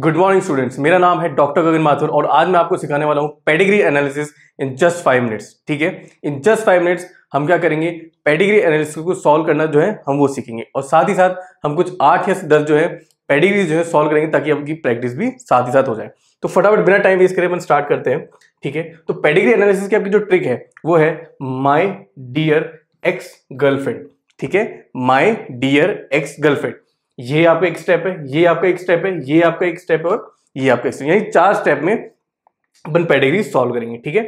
Good morning students, मेरा नाम है डॉक्टर गगन माथुर और आज मैं आपको सिखाने वाला हूं pedigree analysis in just 5 minutes. ठीक है, इन जस्ट 5 मिनट्स हम क्या करेंगे, पेडिग्री एनालिसिस को सॉल्व करना जो है हम वो सीखेंगे और साथ ही साथ हम कुछ 8 या 10 जो है पेडिग्री जो है सॉल्व करेंगे ताकि आपकी प्रैक्टिस भी साथ ही साथ हो जाए। तो फटाफट बिना टाइम वेस्ट करे अपन स्टार्ट करते हैं। ठीक है, तो पेडिग्री एनालिसिस की आपकी जो ट्रिक है वो है माय डियर एक्स गर्लफ्रेंड। ठीक है, माय डियर एक्स गर्लफ्रेंड, ये आपका एक स्टेप है, ये आपका एक स्टेप है, ये आपका एक स्टेप है और ये आपका एक स्टेप, यानी 4 स्टेप में अपन पेडिग्री सॉल्व करेंगे। ठीक है,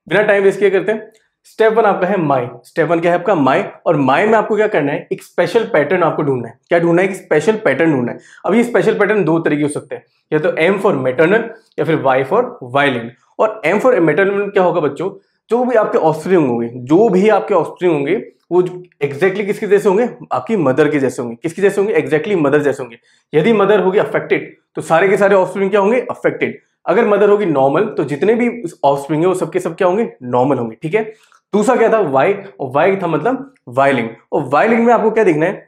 बिना टाइम वेस्ट किए करते हैं। स्टेप 1 आपका है माय। स्टेप 1 क्या है आपका माय, और माय में आपको क्या करना है, एक स्पेशल पैटर्न आपको ढूंढना है। क्या ढूंढना है, एक स्पेशल पैटर्न ढूंढना है। अब ये स्पेशल पैटर्न 2 तरीके हो सकते हैं, या तो एम फॉर मैटरनल या फिर वाई फॉर वायलेंट। और एम फॉर मैटरनल क्या होगा बच्चों, जो भी आपके ऑफस्प्रिंग होंगे, जो भी आपके ऑफस्प्रिंग होंगे वो एग्जैक्टली किसके जैसे होंगे, आपकी मदर के जैसे होंगे। किसके जैसे होंगे, एग्जैक्टली मदर जैसे होंगे। यदि मदर होगी अफेक्टेड तो सारे के सारे ऑफस्प्रिंग क्या होंगे, अफेक्टेड। अगर मदर होगी नॉर्मल तो जितने भी ऑफस्प्रिंग है वो सबके सब क्या होंगे, नॉर्मल होंगे। ठीक है, दूसरा क्या था वाई, और वाई था मतलब वायलिंग। और वायलिंग में आपको क्या देखना है,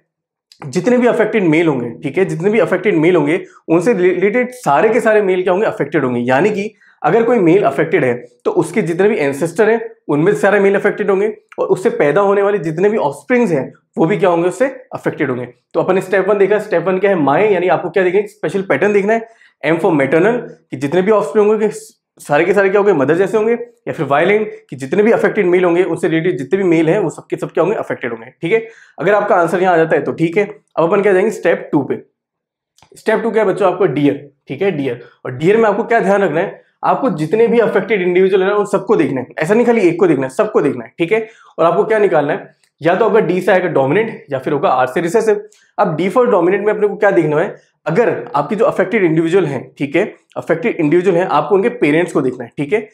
जितने भी अफेक्टेड मेल होंगे, ठीक है, जितने भी अफेक्टेड मेल होंगे उनसे रिलेटेड सारे के सारे मेल क्या होंगे, अफेक्टेड होंगे। यानी कि अगर कोई मेल अफेक्टेड है तो उसके जितने भी एंसेस्टर हैं उनमें सारे मेल अफेक्टेड होंगे, और उससे पैदा होने वाले जितने भी ऑफस्प्रिंग्स हैं वो भी क्या होंगे, उससे अफेक्टेड होंगे। तो अपन स्टेप 1 देखा। स्टेप 1 क्या है, माय, यानी आपको क्या देखना है, स्पेशल पैटर्न देखना है। एम फॉर मैटरनल कि जितने भी ऑफस्प्रिंग होंगे सारे के सारे क्या होंगे, मदर जैसे होंगे। या फिर वायलेंट कि जितने भी अफेक्टेड मेल होंगे उनसे रिलेटेड जितने भी मेल हैं वो सबके सब क्या होंगे, अफेक्टेड होंगे। ठीक है, अगर आपका आंसर यहाँ आ जाता है तो ठीक है। अब अपन क्या जाएंगे स्टेप 2 पे। स्टेप 2 क्या है बच्चों, आपको डियर। ठीक है, डियर, और डियर में आपको क्या ध्यान रखना है, आपको जितने भी अफेक्टेड इंडिविजुअल है ना उन सबको देखना है। ऐसा नहीं खाली एक को देखना है, सबको देखना है। ठीक है, और आपको क्या निकालना है, या तो आपका डी से आएगा डोमिनेंट या फिर होगा आर से रिसेसिव। अब डी फॉर डोमिनेंट में अपने को क्या देखना है, अगर आपकी जो अफेक्टेड इंडिविजुअल है, ठीक है, अफेक्टेड इंडिविजुअल है, आपको उनके पेरेंट्स को देखना है। ठीक है,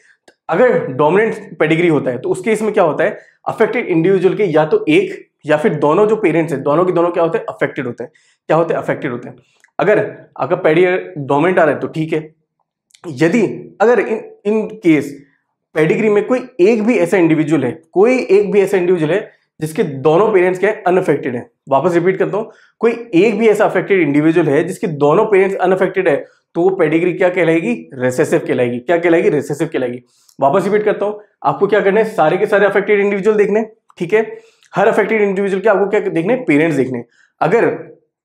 अगर डोमिनेंट पेडिग्री होता है तो उस केस में क्या होता है, अफेक्टेड इंडिविजुअल के या तो एक या फिर दोनों जो पेरेंट्स हैं दोनों के दोनों क्या होते हैं, अफेक्टेड होते हैं। क्या होते हैं, अफेक्टेड होते हैं। अगर आपका पेडिग्री डोमिनेंट आ रहा है तो ठीक है। यदि अगर इन केस पेडिग्री में कोई एक भी ऐसा इंडिविजुअल है, कोई एक भी ऐसा इंडिविजुअल है जिसके दोनों पेरेंट्स क्या है, अनअफेक्टेड है। वापस रिपीट करता हूं, कोई एक भी ऐसा अफेक्टेड इंडिविजुअल है जिसके दोनों पेरेंट्स अनअफेक्टेड है तो वो पेडिग्री क्या कहलाएगी, रिसेसिव कहलाएगी। क्या कहलाएगी, रिसेसिव कहलाएगी। वापस रिपीट करता हूं, आपको क्या करना है, सारे के सारे अफेक्टेड इंडिविजुअल देखने। ठीक है, हर अफेक्टेड इंडिविजुअल के आपको क्या देखने, पेरेंट्स देखने। अगर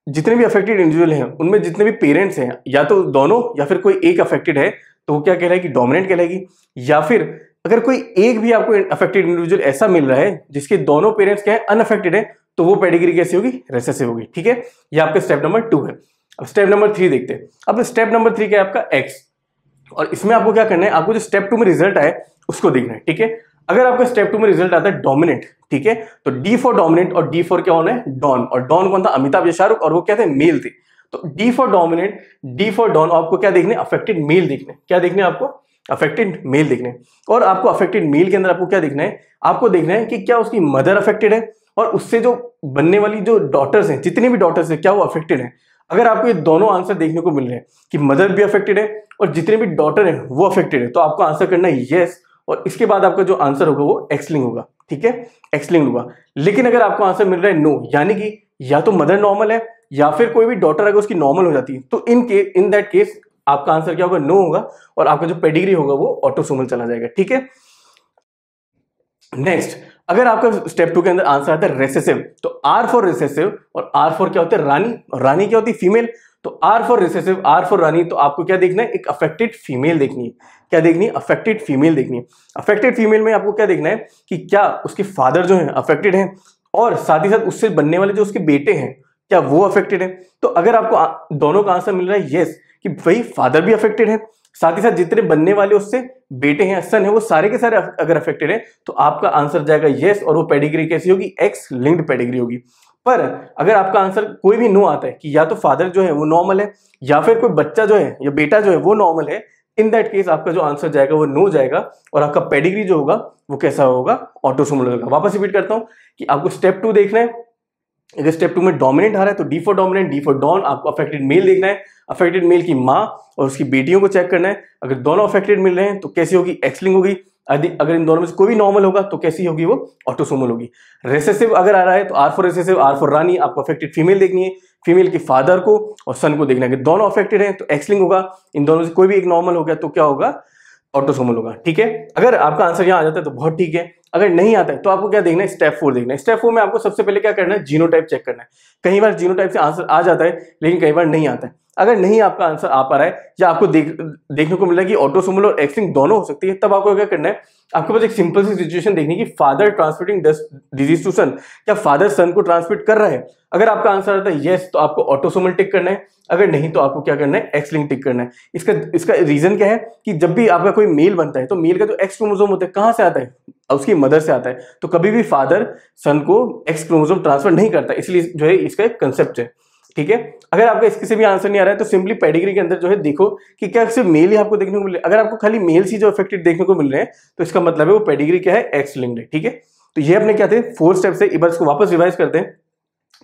जितने भी अफेक्टेड इंडिविजुअल हैं उनमें जितने भी पेरेंट्स हैं या तो दोनों या फिर कोई एक अफेक्टेड है तो वो क्या कहलाएगी, डोमिनेंट कहलाएगी। या फिर अगर कोई एक भी आपको अफेक्टेड इंडिविजुअल ऐसा मिल रहा है जिसके दोनों पेरेंट्स क्या है, अनअफेक्टेड है, तो वो पेडिग्री कैसी होगी, रिसेसिव होगी। ठीक है, ये आपका स्टेप नंबर 2 है। अब स्टेप नंबर 3 देखते हैं। अब स्टेप नंबर 3 क्या है आपका, एक्स, और इसमें आपको क्या करना है, आपको जो स्टेप 2 में रिजल्ट आए उसको देखना है। ठीक है, अगर आपका स्टेप 2 में रिजल्ट आता है डोमिनेंट, ठीक है, तो डी फॉर डोमिनेंट और डी फॉर क्या होना है, डॉन। और डॉन कौन था, अमिताभ या शाहरुख, और वो क्या थे, मेल थे। तो D for dominant, D for Don, आपको क्या देखने, अफेक्टेड मेल देखने। क्या देखने आपको, अफेक्टेड मेल देखने। और आपको अफेक्टेड मेल के अंदर आपको क्या देखना है, आपको देखना है कि क्या उसकी मदर अफेक्टेड है और उससे जो बनने वाली जो डॉटर्स हैं, जितनी भी डॉटर्स हैं, क्या वो अफेक्टेड है। अगर आपको ये दोनों आंसर देखने को मिल रहे हैं कि मदर भी अफेक्टेड है और जितने भी डॉटर हैं वो अफेक्टेड है, तो आपको आंसर करना है यस, और इसके बाद आपका जो आंसर होगा वो एक्सलिंग होगा। ठीक है, एक्सलिंग होगा। लेकिन अगर आपको आंसर मिल रहा है नो, यानी कि या तो मदर नॉर्मल है या फिर कोई भी डॉटर अगर उसकी नॉर्मल हो जाती है, तो इन दैट केस आपका आंसर क्या होगा, नो होगा, और आपका जो पेडिग्री होगा वो ऑटोसोमल चला जाएगा। ठीक है, नेक्स्ट, अगर आपका स्टेप 2 के अंदर आंसर आता है रेसेसिव, तो आर फॉर रेसेसिव, और आर फॉर क्या होता है, रानी, और रानी क्या होती है, फीमेल। तो R for recessive, R for रानी, तो आपको क्या देखना है, एक अफेक्टेड फीमेल देखनी है। क्या देखनी है, अफेक्टेड फीमेल देखनी है। अफेक्टेड फीमेल में आपको क्या देखना है कि क्या उसके फादर जो है अफेक्टेड है, और साथ ही साथ उससे बनने वाले जो उसके बेटे हैं क्या वो अफेक्टेड है। तो अगर आपको दोनों का आंसर मिल रहा है यस कि भाई फादर भी अफेक्टेड है, साथ ही साथ जितने बनने वाले उससे बेटे हैं, सन है, वो सारे के सारे अगर अफेक्टेड है, तो आपका आंसर जाएगा यस, और वो पेडिग्री कैसी होगी, एक्स लिंक्ड पेडिग्री होगी। पर अगर आपका आंसर कोई भी नो आता है कि या तो फादर जो है वो नॉर्मल है या फिर कोई बच्चा जो है या बेटा जो है वो नॉर्मल है, इन दैट केस आपका जो आंसर जाएगा वो नो जाएगा, और आपका पेडिग्री जो होगा वो कैसा होगा, ऑटोसोमल होगा। वापस रिपीट करता हूं कि आपको स्टेप 2 देखना है। अगर स्टेप 2 में डोमिनेंट आ रहा है तो D for dominant, D for Don, आपको अफेक्टेड मेल देखना है, अफेक्टेड मेल की माँ और उसकी बेटियों को चेक करना है। अगर दोनों अफेक्टेड मिल रहे हैं तो कैसी होगी, एक्सलिंग होगी। अगर इन दोनों में से कोई भी नॉर्मल होगा तो कैसी होगी, वो ऑटोसोमल होगी। रेसेसिव अगर आ रहा है तो R for recessive, R for रानी, आपको अफेक्टेड फीमेल देखनी है। फीमेल के फादर को और सन को देखना है कि दोनों अफेक्टेड हैं तो एक्स लिंक होगा, इन दोनों से कोई भी एक नॉर्मल हो गया तो क्या होगा, ऑटोसोमल होगा। ठीक है, अगर आपका आंसर यहाँ आ जाता है तो बहुत ठीक है, अगर नहीं आता है तो आपको क्या देखना है, स्टेप 4 देखना है। स्टेप 4 में आपको सबसे पहले क्या करना है, जीनोटाइप चेक करना है। कई बार जीनोटाइप से आंसर आ जाता है लेकिन कई बार नहीं आता है। अगर नहीं आपका आंसर आ पा रहा है या आपको देखने को मिल रहा है कि ऑटोसोमल और एक्स लिंक दोनों हो सकती है, तब आपको क्या करना है, आपके पास एक सिंपल सी सिचुएशन देखनी कि फादर ट्रांसमिटिंग डिजीज टू सन, क्या फादर सन को ट्रांसमिट कर रहा है। अगर आपका आंसर आता है यस तो आपको ऑटोसोमल टिक करना है, अगर नहीं तो आपको क्या करना है, एक्स लिंक टिक करना है। इसका रीजन क्या है कि जब भी आपका कोई मेल बनता है तो मेल का जो एक्स क्रोमोसोम होता है कहां से आता है, उसकी मदर से आता है। तो कभी भी फादर सन को एक्स क्रोमोसोम ट्रांसफर नहीं करता, इसलिए जो है इसका एक कंसेप्ट है। ठीक है, अगर आपका इसके से भी आंसर नहीं आ रहा है तो सिंपली पेडिग्री के अंदर जो है देखो कि क्या सिर्फ मेल ही आपको देखने को मिल रहा है। अगर आपको खाली मेल ही जो अफेक्टेड देखने को मिल रहे हैं तो इसका मतलब है वो पेडिग्री क्या है, एक्स लिंक्ड है। ठीक है, तो ये अपने क्या थे 4 स्टेप्स है। एक बार इसको वापस रिवाइज करते हैं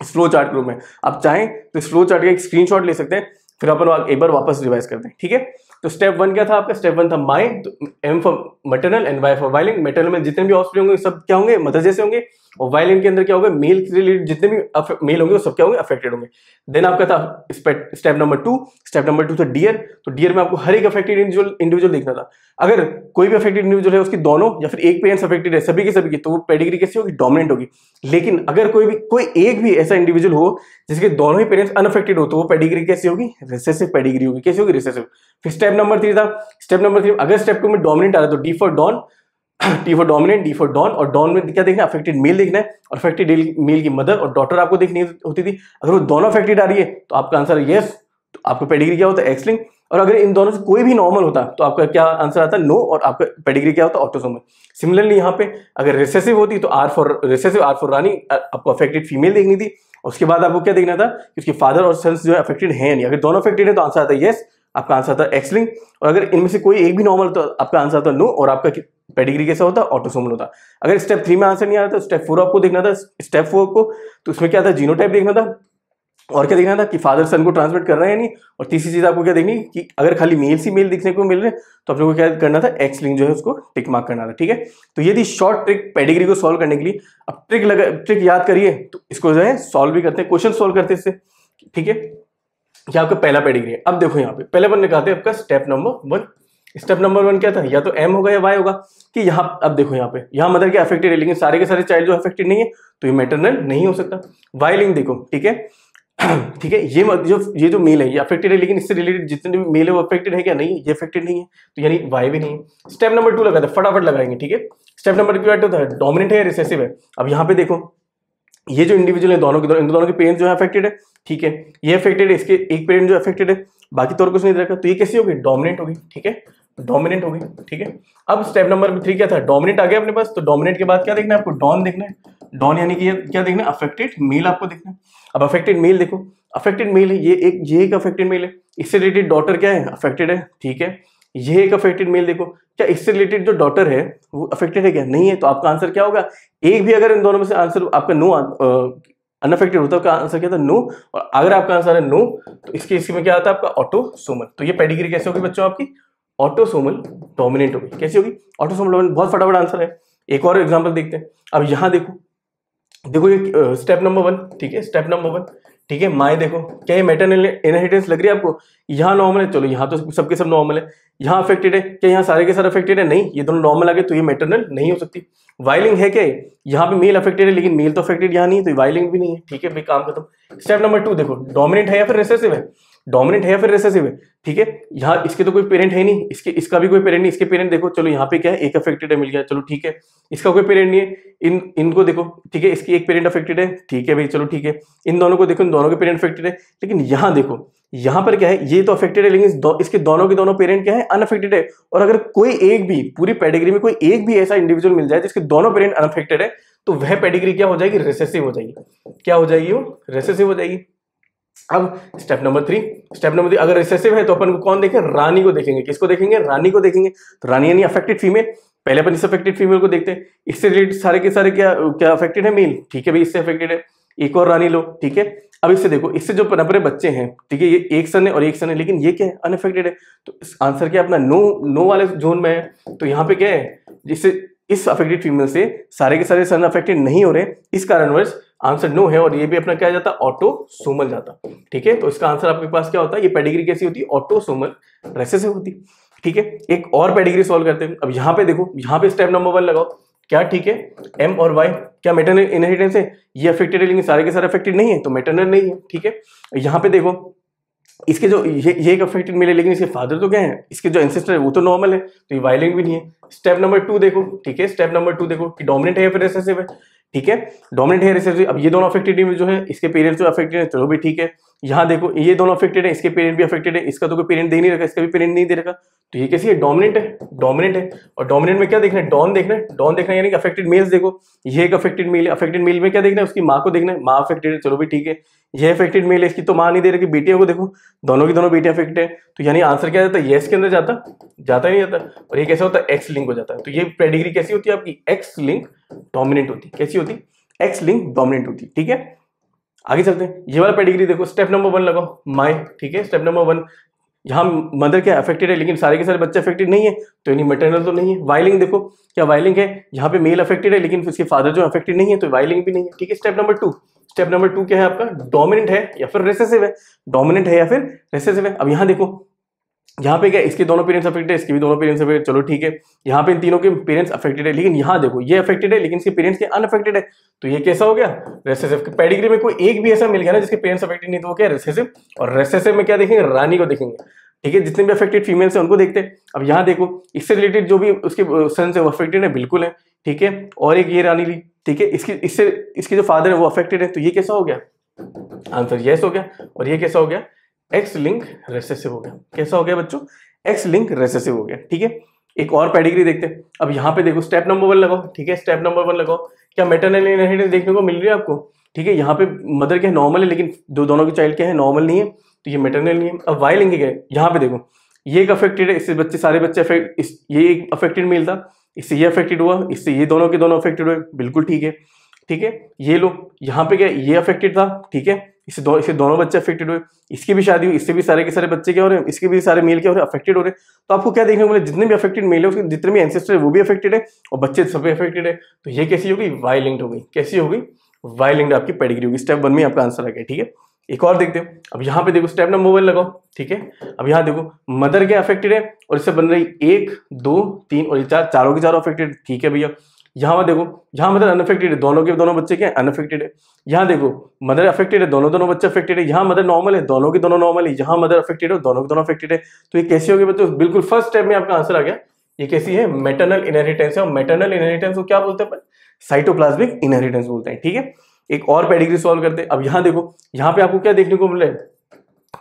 स्लो चार्ट के रूप में। आप चाहें तो स्लो चार्ट का एक स्क्रीनशॉट ले सकते हैं, फिर अपन एक बार वापस रिवाइज करते हैं। ठीक है, तो स्टेप 1 क्या था आपका, स्टेप 1 था माई, तो M for maternal and Y for violin. Maternal में जितने भी ऑफस्प्रिंग होंगे सब क्या होंगे, मदर जैसे होंगे, और वायलिन के अंदर क्या होगा, मेल से रिलेटेड जितने भी मेल होंगे वो सब क्या होंगे, अफेक्टेड होंगे। देन आपका था स्टेप नंबर 2। स्टेप नंबर 2 था डियर, तो डियर में आपको हर एक अफेक्टेड इंडिविजुअल देखना था। अगर कोई भी अफेक्टेड इंडिविजुअल है उसकी दोनों या फिर एक पेरेंट्स अफेक्टेड है सभी की, तो वो पेडिग्री कैसी होगी, डोमिनेंट होगी। लेकिन अगर कोई एक भी ऐसा इंडिविजुअल हो जिसके दोनों ही पेरेंट्स अनअफेक्टेड हो तो वो पेडिग्री कैसी होगी, रिसेसिव पेडिग्री होगी। कैसी होगी, रिसेसिव। फिर स्टेप नंबर 3 था, स्टेप नंबर 3 अगर स्टेप 2 में डोमिनेंट आ रहा है तो D for Don, T for dominant, D for Don, और डॉन में क्या देखना है, अफेक्टेड मेल देखना है, और अफेक्टेड मेल की मदर और डॉटर आपको देखनी होती थी। अगर वो दोनों अफेक्टेड आ रही है तो आपका आंसर है यस, तो आपका पेडिग्री क्या होता है, एक्स लिंक। और अगर इन दोनों से कोई भी नॉर्मल होता तो आपका क्या आंसर आता है, नो, और आपका पेडिग्री क्या होता है, ऑटोसोमल। सिमिलरली यहाँ पे अगर रिसेसिव होती तो R for recessive, R for रानी, आपको अफेक्टेड फीमेल देखनी थी। उसके बाद आपको क्या देखना था कि उसके फादर और सन्स जो है अफेक्टेड है नहीं। अगर दोनों अफेक्टेड है तो आंसर आता है यस, आपका आंसर आता है एक्स लिंक। और अगर इनमें से कोई एक भी नॉर्मल तो आपका आंसर आता है नो, और आपका पेडिग्री कैसा होता है, ऑटोसोमल होता। अगर स्टेप 3 में आंसर नहीं आ रहा था, स्टेप 4 आपको देखना था। स्टेप 4 को तो उसमें क्या था, जीनोटाइप देखना था, और क्या देखना था कि फादर सन को ट्रांसमिट कर रहे हैं नहीं। और तीसरी चीज आपको क्या देखनी कि अगर खाली मेल सी मेल दिखने को मिल रहे तो अपने को क्या करना था, एक्स लिंक जो है उसको टिक मार्क करना था। ठीक है, तो ये थी शॉर्ट ट्रिक पेडिग्री को सॉल्व करने के लिए। अब ट्रिक याद करिए तो इसको जो है सॉल्व भी करते हैं, क्वेश्चन सॉल्व करते हैं इससे। ठीक है, क्या आपका पहला पेडिग्री है। अब देखो यहाँ पे पहले अपन निकालते हैं आपका स्टेप नंबर 1। स्टेप नंबर 1 क्या था, या तो एम होगा या वाई होगा। कि यहाँ अब देखो यहाँ पे यहाँ मदर के अफेक्टेड है लेकिन सारे के सारे चाइल्ड जो अफेक्टेड नहीं है तो ये मैटरनल नहीं हो सकता। वाई लिंक देखो, ठीक है ठीक है, ये जो मेल है ये अफेक्टेड है लेकिन इससे रिलेटेड जितने भी मेल है वो अफेक्टेड है क्या, नहीं है, ये अफेक्टेड नहीं है, तो यानी वाई भी नहीं है। स्टेप नंबर 2 लगाते फटाफट लगाएंगे। ठीक है, स्टेप नंबर 2 क्या होता है, डोमिनेंट है या रिसेसिव है। अब यहाँ पे देखो ये जो इंडिविजुअल है इन दोनों के पेरेंट्स जो है अफेक्टेड है। ठीक है, ये अफेक्टेड है, इसके एक पेरेंट जो अफेक्टेड है, बाकी तो और कुछ नहीं रखा, तो ये कैसी होगी, डोमिनेंट होगी। ठीक है, डोमिनेंट होगी। ठीक है, अब स्टेप नंबर 3 क्या था, डोमिनेंट आ गया अपने पास, तो डोमिनेंट के बाद क्या देखना है आपको, डॉन देखना है। डॉन यानी कि क्या देखना है, अफेक्टेड मेल आपको देखना है। अब अफेक्टेड मेल देखो, अफेक्टेड मेल है, ये एक अफेक्टेड मेल है, इससे रिलेटेड डॉटर क्या है, अफेक्टेड है। ठीक है, ये एक अफेक्टेड मेल देखो, क्या इससे रिलेटेड जो डॉटर है वो अफेक्टेड है क्या, नहीं है, तो आपका आंसर क्या होगा, एक भी अगर इन दोनों में से आंसर आपका नो अनअफेक्टेड होता है तो आंसर क्या था, नो। और अगर आपका आंसर है नो तो इसके में क्या आता है आपका ऑटोसोमल। तो ये पेडिग्री कैसे होगी बच्चों आपकी, ऑटोसोमल डोमिनेंट होगी। कैसी होगी, ऑटोसोमल डोमिनेंट। बहुत फटाफट आंसर है। एक और एग्जांपल देखते हैं। अब यहाँ देखो ये स्टेप नंबर 1। ठीक है, स्टेप नंबर 1। ठीक है, माए देखो, क्या ये मैटरनल इनहेरिटेंस लग रही है आपको, यहाँ नॉर्मल है, चलो यहाँ तो सबके सब नॉर्मल है। यहाँ अफेक्टेड है क्या, यहाँ सारे के सारे अफेक्टेड है, नहीं, ये दोनों नॉर्मल आ गए तो ये मैटरनल नहीं हो सकती। वाइलिंग है क्या, यहाँ पे मेल अफेक्टेड है लेकिन मेल तो अफेक्टेड यहाँ नहीं है, तो वाइलिंग भी नहीं है। ठीक है भाई, काम खत्म। स्टेप नंबर 2 देखो, डोमिनेंट है या फिर रिसेसिव है, डोमिनेंट है या फिर रिसेसिव है। ठीक है, यहाँ इसके तो कोई पेरेंट है नहीं, इसका भी कोई पेरेंट नहीं, इसके पेरेंट देखो, चलो यहाँ पे क्या है, एक अफेक्टेड है, मिल गया, चलो ठीक है। इसका कोई पेरेंट नहीं है, इनको देखो, ठीक है, इसकी एक पेरेंट अफेक्टेड है, ठीक है भाई, चलो ठीक है। इन दोनों को देखो, इन दोनों के पेरेंट अफेक्टेड है, लेकिन यहाँ देखो, यहाँ पर क्या है, ये तो अफेक्टेड है लेकिन इसके दोनों के दोनों पेरेंट क्या है, अनअफेक्टेड है। और अगर कोई एक भी पूरी पेडिग्री में कोई एक भी ऐसा इंडिविजुअल मिल जाए जिसके दोनों पेरेंट अनअफेक्टेड है तो वह पेडिग्री क्या हो जाएगी, रिसेसिव हो जाएगी। क्या हो जाएगी, वो रिसेसिव हो जाएगी। अब स्टेप नंबर 3। स्टेप नंबर 3 अगर रिसेसिव है तो अपन को कौन देखें, रानी को देखेंगे। किसको देखेंगे, रानी को देखेंगे। तो रानी यानी अफेक्टेड फीमेल, पहले अपन इस अफेक्टेड फीमेल को देखते हैं। इससे रिलेटेड सारे के सारे क्या अफेक्टेड है, मेल। ठीक है भाई, इससे अफेक्टेड है, एक और रानी लो। ठीक है, अब इससे देखो, इससे जो पनपरे बच्चे हैं, ठीक है, ये एक सन है और एक सन है, लेकिन ये क्या है, अनअफेक्टेड है। तो आंसर क्या अपना नो वाले जोन में है। तो यहाँ पे क्या है, जिससे इस अफेक्टेड फीमेल से सारे के सारे सन अफेक्टेड नहीं हो रहे, इस कारणवश आंसर नो है, और ये भी अपना क्या जाता है, ऑटोसोमल जाता। ठीक है, तो इसका आंसर आपके पास क्या होता है, ये पेडिग्री कैसी होती है, ऑटोसोमल रेसेसिव होती। ठीक है, एक और पेडिग्री सॉल्व करते हैं। अब यहाँ पे देखो, यहाँ पे स्टेप नंबर 1 लगाओ क्या, ठीक है, एम और वाई क्या मैटरनल इनहेरिटेंस है, ये अफेक्टेड है लेकिन सारे के सारे अफेक्टेड नहीं है, तो मैटरनल नहीं है। ठीक है, यहाँ पे देखो इसके जो ये एक अफेक्टेड मिले लेकिन इसके फादर तो क्या है, इसके जो एंसेस्टर है वो तो नॉर्मल है, तो ये वायलेंट भी नहीं है। स्टेप नंबर 2 देखो, ठीक है, स्टेप नंबर 2 देखो कि डोमिनेंट है या फिर रिसेसिव है। ठीक है, डोमिनेंट है रिसेसिव, अब ये दोनों अफेक्टेड जो है, इसके पेरेंट्स जो अफेक्टेड है, चलो भी ठीक है। यहाँ देखो ये दोनों अफेक्टेड है, इसके पेरेंट भी अफेक्टेड है, इसका तो कोई पेरेंट दे नहीं रखा, इसका भी पेरेंट नहीं दे रखा, तो ये कैसी है, डोमिनेंट है, डोमिनेंट है। और डोमिनेंट में क्या देखना है, डॉन देखना है, डॉन देखना है यानी कि अफेक्टेड मेल्स देखो, ये एक अफेक्टेड मेल है, अफेक्टेड मेल में क्या देखना है, उसकी माँ को देखना है, माँ अफेक्टेड है, चलो भी ठीक है। ये अफेक्टेड मेल है, इसकी तो माँ नहीं दे रही, बेटियों को देखो, दोनों की दोनों बेटियां अफेक्टेड है, तो यानी आंसर क्या जाता है, येस के अंदर जाता, जाता नहीं जाता, और ये कैसा होता है, एक्स लिंक हो जाता है। तो ये पेडिग्री कैसी होती है आपकी, एक्स लिंक डोमिनेंट होती है, कैसी होती, एक्स लिंक डोमिनेंट होती। ठीक है, आगे चलते हैं, ये वाला पेडिग्री देखो, स्टेप नंबर 1 लगाओ माय। ठीक है, स्टेप नंबर 1, यहाँ मदर क्या अफेक्टेड है लेकिन सारे के सारे बच्चे अफेक्टेड नहीं है, तो यानी मैटरनल तो नहीं है। वाइलिंग देखो, क्या वाइलिंग है, यहाँ पे मेल अफेक्टेड है लेकिन उसके फादर जो अफेक्टेड नहीं है, तो वाइलिंग भी नहीं है। ठीक है, स्टेप नंबर 2, स्टेप नंबर 2 क्या है आपका, डोमिनेंट है या फिर रिसेसिव है, डोमिनेंट है या फिर रिसेसिव है। अब यहाँ देखो, यहाँ पे क्या इसके दोनों पेरेंट्स अफेक्टेड है, इसके भी दोनों पेरेंट्स अफेक्टेड, चलो ठीक है, यहाँ पे इन तीनों के पेरेंट्स अफेक्टेड है, लेकिन यहाँ देखो ये अफेक्टेड है लेकिन इसके पेरेंट्स के अनअफेक्टेड है, तो ये कैसा हो गया, रेसेसिव। पेडिग्री में कोई एक भी ऐसा मिल गया ना जिसके पेरेंट्स अफेक्टेड नहीं, तो वो क्या रेसेसिव। और रेसेसिव में क्या देखेंगे, रानी को देखेंगे। ठीक है, जितने भी अफेक्टेड फीमेल्स हैं उनको देखते हैं। अब यहाँ देखो, इससे रिलेटेड जो भी उसके सन है वो अफेक्टेड है, बिल्कुल है। ठीक है, और एक ये रानी ली, ठीक है, इसके जो फादर है वो अफेक्टेड है, तो ये कैसा हो गया, आंसर यस हो गया। और ये कैसा हो गया, एक्स लिंक रेसेसिव हो गया। कैसा हो गया बच्चों, एक्स लिंक रेसेसिव हो गया। ठीक है, एक और पेडिग्री देखते हैं। अब यहाँ पे देखो, स्टेप नंबर 1 लगाओ। ठीक है, स्टेप नंबर 1 लगाओ, क्या मैटरनल इनहेरिटेंस देखने को मिल रही है आपको। ठीक है, यहाँ पे मदर क्या है, नॉर्मल है, लेकिन दोनों की चाइल्ड क्या है, नॉर्मल नहीं है, तो ये मैटरनल नहीं है। अब वाई लिंक क्या है, यहाँ पे देखो, ये एक अफेक्टेड है, इससे बच्चे सारे बच्चे ये एक अफेक्टेड मेल था, इससे ये अफेक्टेड हुआ, इससे ये दोनों के दोनों अफेक्टेड हुए, बिल्कुल ठीक है। ठीक है, ये लो, यहाँ पे क्या ये अफेक्टेड था, ठीक है, इससे दोनों बच्चे अफेक्टेड हुए, इसकी भी शादी हुई, इससे भी सारे के सारे बच्चे क्या हो रहे हैं, इसके भी सारे मेल क्या हो रहे हैं, अफेक्टेड हो रहे हैं। तो आपको क्या देखने को मिले, जितने भी अफेक्टेड मेल है उसके जितने भी एंसेस्टर है वो भी अफेक्टेड है, और बच्चे सभी अफेक्टेड है, तो ये कैसी होगी, वाई लिंक्ड हो गई। कैसी होगी, वाई लिंक्ड आपकी पेडिग्री होगी। स्टेप 1 में आपका आंसर आ गया। ठीक है, एक और देखते हैं। अब यहाँ पे देखो, स्टेप नंबर 1 लगाओ। ठीक है, अब यहाँ देखो, मदर क्या अफेक्टेड है, और इससे बन रही 1 2 3 और ये चारों के चारों अफेक्टेड। ठीक है भैया, यहाँ देखो, यहाँ मदर अनअफेक्टेड है, दोनों के दोनों बच्चे क्या है, अनअफेक्टेड है। यहाँ देखो, मदर अफेक्टेड है, दोनों बच्चे अफेक्टेड है। यहाँ मदर नॉर्मल है, दोनों के दोनों नॉर्मल है। यहाँ मदर अफेक्टेड है, दोनों के दोनों अफेक्टेड है। तो ये कैसी होगी बच्चों, बिल्कुल फर्स्ट स्टेप में आपका आंसर आ गया। ये कैसी है, मैटरनल इनहेरिटेंस है। और मैटरनल इनहेरिटेंस को क्या बोलते हैं, साइटोप्लाज्मिक इनहेरिटेंस बोलते हैं। ठीक है, एक और पेडिग्री सॉल्व करते हैं। अब यहाँ देखो, यहाँ पे आपको क्या देखने को मिल रहा है,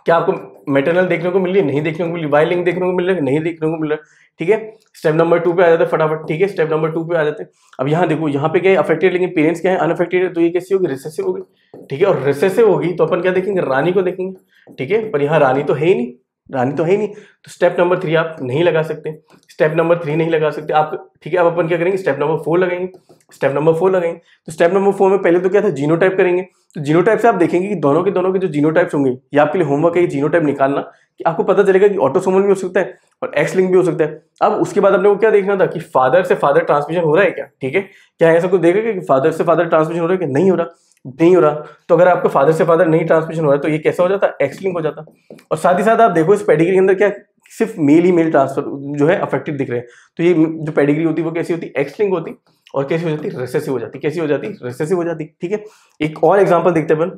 क्या आपको मैटरनल देखने को मिल रही है, नहीं देखने को मिल रही, वाई लिंक देखने को मिल रहा है, नहीं देखने को मिल रहा है। ठीक है, स्टेप नंबर 2 पे आ जाते हैं फटाफट। ठीक है, स्टेप नंबर 2 पे आ जाते हैं। अब यहाँ देखो, यहाँ पे क्या है, अफेक्टेड लेकिन पेरेंट्स क्या है, अनअफेक्टेड है, तो ये कैसी होगी, रिसेसिव होगी। ठीक है, और रिसेसिव होगी तो अपन क्या देखेंगे, रानी को देखेंगे। ठीक है, पर यहाँ रानी तो है ही नहीं, रानी तो है ही नहीं, तो स्टेप नंबर 3 आप नहीं लगा सकते, स्टेप नंबर 3 नहीं लगा सकते आप। ठीक है, अब अपन क्या करेंगे, स्टेप नंबर 4 लगाएंगे, स्टेप नंबर 4 लगाएंगे। तो स्टेप नंबर 4 में पहले तो क्या था, जीनोटाइप करेंगे। तो जीनोटाइप से आप देखेंगे कि दोनों के जो जीनोटाइप्स होंगे, ये आपके लिए होमवर्क है, ये जीनोटाइप निकालना, कि आपको पता चलेगा कि ऑटोसोमल भी हो सकता है और एक्स लिंक भी हो सकता है। अब उसके बाद अपने को क्या देखना था कि फादर से फादर ट्रांसमिशन हो रहा है क्या। ठीक है, क्या ऐसा कुछ देखेगा कि फादर से फादर ट्रांसमिशन हो रहा है कि नहीं हो रहा, नहीं हो रहा। तो अगर आपका फादर से फादर नहीं ट्रांसमिशन हो रहा है तो ये कैसा हो जाता है, एक्स लिंक हो जाता। और साथ ही साथ आप देखो, इस पेडिग्री के अंदर क्या सिर्फ मेल ही मेल ट्रांसफर जो है अफेक्टेड दिख रहे हैं, तो ये जो पेडिग्री होती है वो कैसी होती, एक्स लिंक होती, और कैसी हो जाती, रिसेसिव हो जाती। कैसी हो जाती, रिसेसिव हो जाती। ठीक है, एक और एग्जांपल देखते हैं अपन।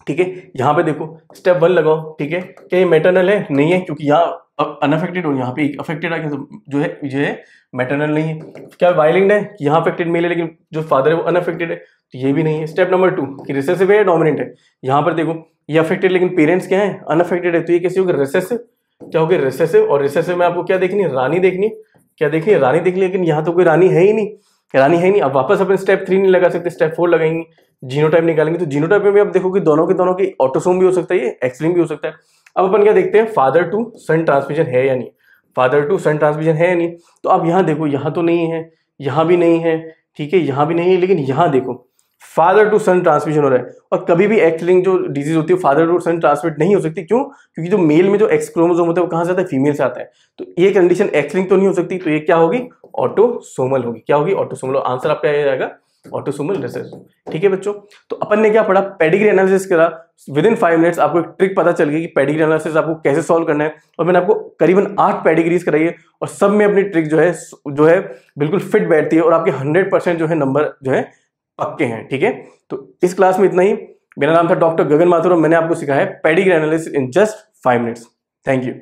ठीक है, यहाँ पे देखो, स्टेप 1 लगाओ। ठीक है, क्या ये मैटरनल है, नहीं है, क्योंकि यहाँ अनअफेक्टेड हो, यहाँ पे एक अफेक्टेड आ गया, तो जो है मैटरनल नहीं है। क्या वाई लिंक्ड है, यहाँ अफेक्टेड मेल है लेकिन जो फादर है वो अनअफेक्टेड है, तो ये भी नहीं है। स्टेप नंबर 2 कि रिसेसिव है या डोमिनेंट है, यहाँ पर देखो ये अफेक्टेड लेकिन पेरेंट्स क्या है, अनअफेक्टेड है, तो ये कैसी होगी, रिसेसिव। क्या होगी, रिसेसिव। और रिसेसिव में आपको क्या देखनी है, रानी देखनी, क्या देखनी है, रानी देखनी, लेकिन यहाँ तो कोई रानी है ही नहीं, रानी है ही नहीं। अब वापस अपन स्टेप 3 नहीं लगा सकते, स्टेप 4 लगाएंगे, जीनोटाइप निकालेंगे। तो जीनोटाइप में भी आप देखो कि दोनों की ऑटोसोम भी हो सकता है, ये एक्स लिंक भी हो सकता है। अब अपन क्या देखते हैं, फादर टू सन ट्रांसमिशन है या नहीं, फादर टू सन ट्रांसमिशन है या नहीं। तो अब यहाँ देखो, यहाँ तो नहीं है, यहाँ भी नहीं है। ठीक है, यहाँ भी नहीं है, लेकिन यहाँ देखो फादर टू सन ट्रांसमिशन हो रहा है। और कभी भी एक्स लिंक जो डिजीज होती है फादर टू सन ट्रांसमिट नहीं हो सकती। क्यों, क्योंकि जो मेल में जो एक्स क्रोमोसोम होता है वो कहाँ से आता है, फीमेल से आता है। तो ये कंडीशन एक्स लिंक तो नहीं हो सकती, तो ये क्या होगी, ऑटोसोमल होगी। क्या होगी, ऑटोसोमल। आंसर आपका आ जाएगा ऑटोसोमल रिसेसिव। ठीक है बच्चों, तो अपन ने क्या पढ़ा, पेडिग्री एनालिसिस करा। विद इन 5 मिनट्स आपको एक ट्रिक पता चल गई कि पेडिग्री एनालिसिस आपको कैसे सॉल्व करना है, और मैंने आपको करीबन 8 पेडिग्रीज कराई है, और सब में अपनी ट्रिक जो है बिल्कुल फिट बैठती है, और आपके 100% जो है नंबर जो है पक्के हैं। ठीक है, तो इस क्लास में इतना ही। मेरा नाम था डॉक्टर गगन माथुर और मैंने आपको सिखाया है pedigree analysis in just 5 minutes. Thank you.